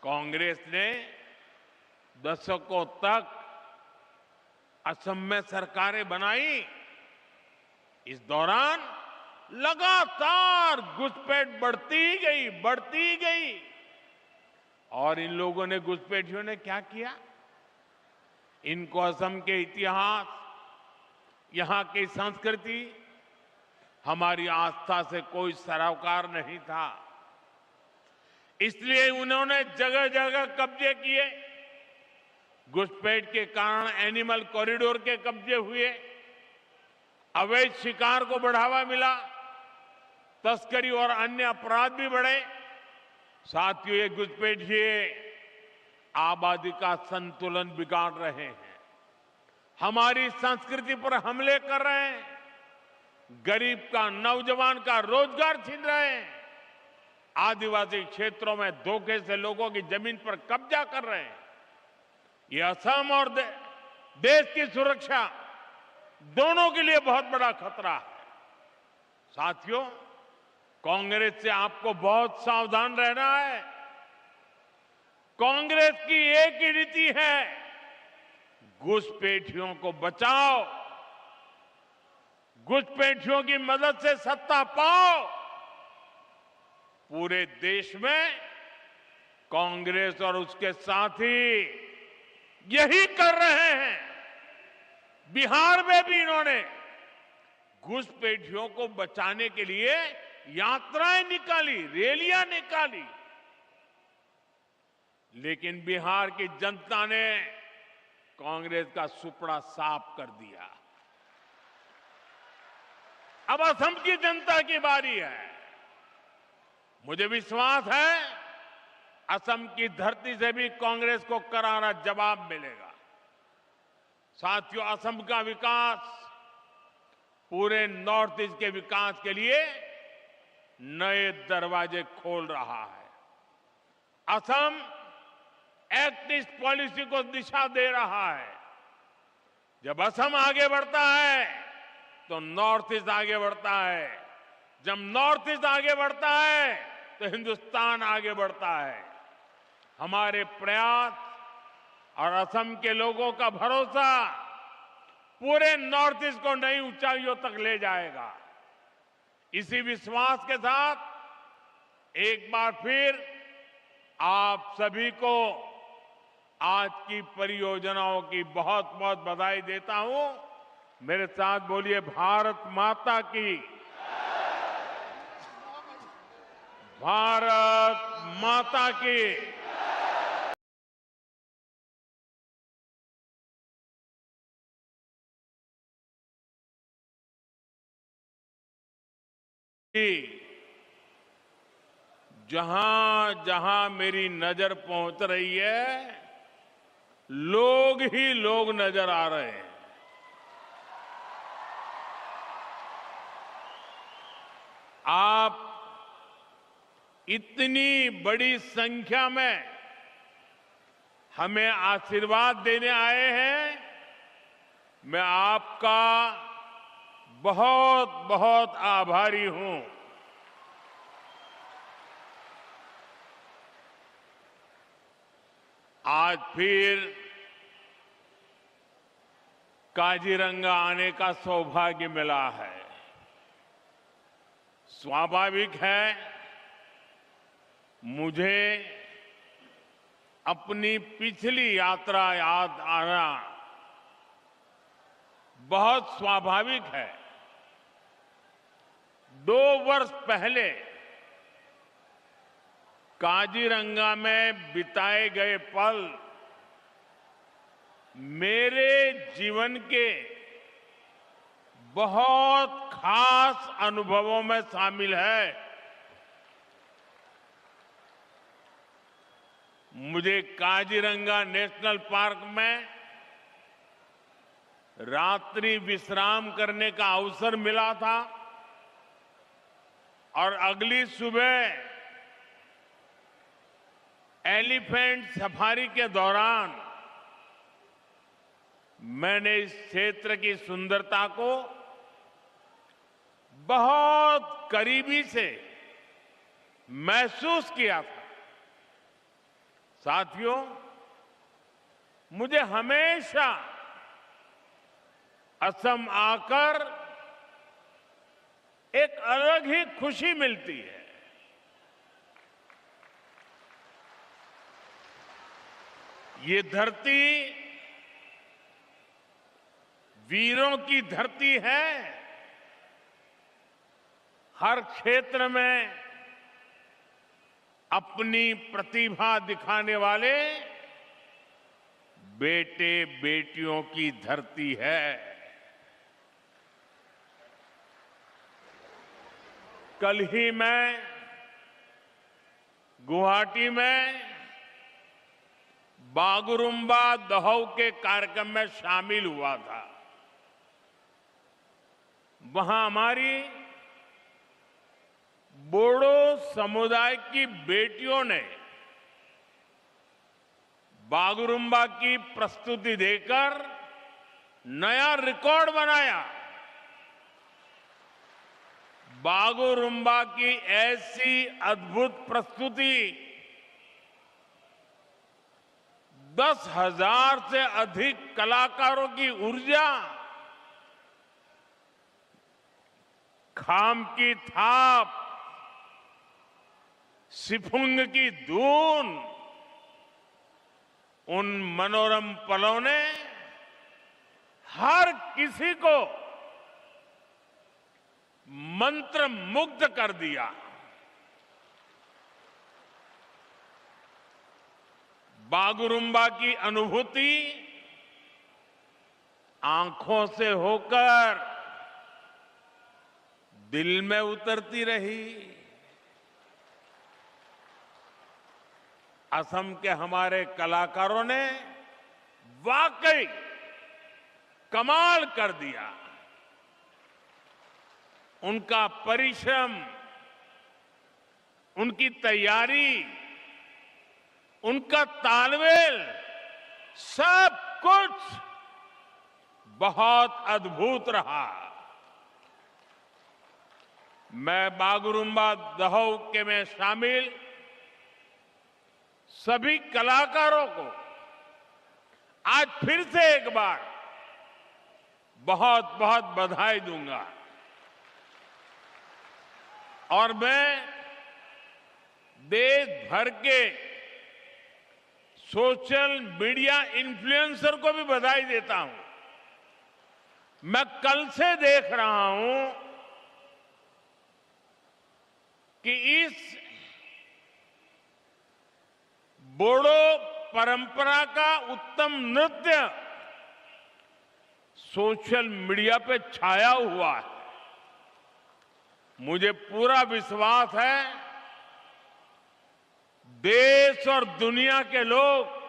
कांग्रेस ने दशकों तक असम में सरकारें बनाई। इस दौरान लगातार घुसपैठ बढ़ती ही गई। और इन लोगों ने, घुसपैठियों ने क्या किया? इनको असम के इतिहास, यहां की संस्कृति, हमारी आस्था से कोई सरोकार नहीं था। इसलिए उन्होंने जगह जगह कब्जे किए। घुसपैठ के कारण एनिमल कॉरिडोर के कब्जे हुए, अवैध शिकार को बढ़ावा मिला, तस्करी और अन्य अपराध भी बढ़े। साथियों, ये घुसपैठिए आबादी का संतुलन बिगाड़ रहे हैं, हमारी संस्कृति पर हमले कर रहे हैं, गरीब का, नौजवान का रोजगार छीन रहे हैं, आदिवासी क्षेत्रों में धोखे से लोगों की जमीन पर कब्जा कर रहे हैं। ये असम और देश की सुरक्षा दोनों के लिए बहुत बड़ा खतरा है। साथियों, कांग्रेस से आपको बहुत सावधान रहना है। कांग्रेस की एक ही नीति है, घुसपैठियों को बचाओ, घुसपैठियों की मदद से सत्ता पाओ। पूरे देश में कांग्रेस और उसके साथी यही कर रहे हैं। बिहार में भी इन्होंने घुसपैठियों को बचाने के लिए यात्राएं निकाली, रैलियां निकाली, लेकिन बिहार की जनता ने कांग्रेस का सुपड़ा साफ कर दिया। अब असम की जनता की बारी है। मुझे विश्वास है असम की धरती से भी कांग्रेस को करारा जवाब मिलेगा। साथियों, असम का विकास पूरे नॉर्थ ईस्ट के विकास के लिए नए दरवाजे खोल रहा है। असम एक्ट ईस्ट पॉलिसी को दिशा दे रहा है। जब असम आगे बढ़ता है तो नॉर्थ ईस्ट आगे बढ़ता है। जब नॉर्थ ईस्ट आगे बढ़ता है तो हिंदुस्तान आगे बढ़ता है। हमारे प्रयास और असम के लोगों का भरोसा पूरे नॉर्थ ईस्ट को नई ऊंचाइयों तक ले जाएगा। इसी विश्वास के साथ एक बार फिर आप सभी को आज की परियोजनाओं की बहुत बहुत बधाई देता हूं। मेरे साथ बोलिए, भारत माता की, भारत माता की। जहां जहां मेरी नजर पहुंच रही है, लोग ही लोग नजर आ रहे हैं। आप इतनी बड़ी संख्या में हमें आशीर्वाद देने आए हैं। मैं आपका बहुत बहुत आभारी हूं। आज फिर काजीरंगा आने का सौभाग्य मिला है। स्वाभाविक है, मुझे अपनी पिछली यात्रा याद आना बहुत स्वाभाविक है। 2 वर्ष पहले काजीरंगा में बिताए गए पल मेरे जीवन के बहुत खास अनुभवों में शामिल है। मुझे काजीरंगा नेशनल पार्क में रात्रि विश्राम करने का अवसर मिला था और अगली सुबह एलिफेंट सफारी के दौरान मैंने इस क्षेत्र की सुंदरता को बहुत करीबी से महसूस किया था। साथियों, मुझे हमेशा असम आकर एक अलग ही खुशी मिलती है। ये धरती वीरों की धरती है। हर क्षेत्र में अपनी प्रतिभा दिखाने वाले बेटे बेटियों की धरती है। कल ही मैं गुवाहाटी में बागुरुम्बा दहौ के कार्यक्रम में शामिल हुआ था। वहां हमारी बोडो समुदाय की बेटियों ने बागुरुम्बा की प्रस्तुति देकर नया रिकॉर्ड बनाया। बागुरुम्बा की ऐसी अद्भुत प्रस्तुति 10,000 से अधिक कलाकारों की ऊर्जा, खाम की थाप, सिफुंग की धून, उन मनोरम पलों ने हर किसी को मंत्र मुग्ध कर दिया। बागुरुम्बा की अनुभूति आंखों से होकर दिल में उतरती रही। असम के हमारे कलाकारों ने वाकई कमाल कर दिया। उनका परिश्रम, उनकी तैयारी, उनका तालमेल, सब कुछ बहुत अद्भुत रहा। मैं बागुरुम्बा दहौ के में शामिल सभी कलाकारों को आज फिर से एक बार बहुत बहुत बधाई दूंगा। और मैं देश भर के सोशल मीडिया इन्फ्लुएंसर को भी बधाई देता हूं। मैं कल से देख रहा हूं कि इस बोडो परंपरा का उत्तम नृत्य सोशल मीडिया पे छाया हुआ है। मुझे पूरा विश्वास है देश और दुनिया के लोग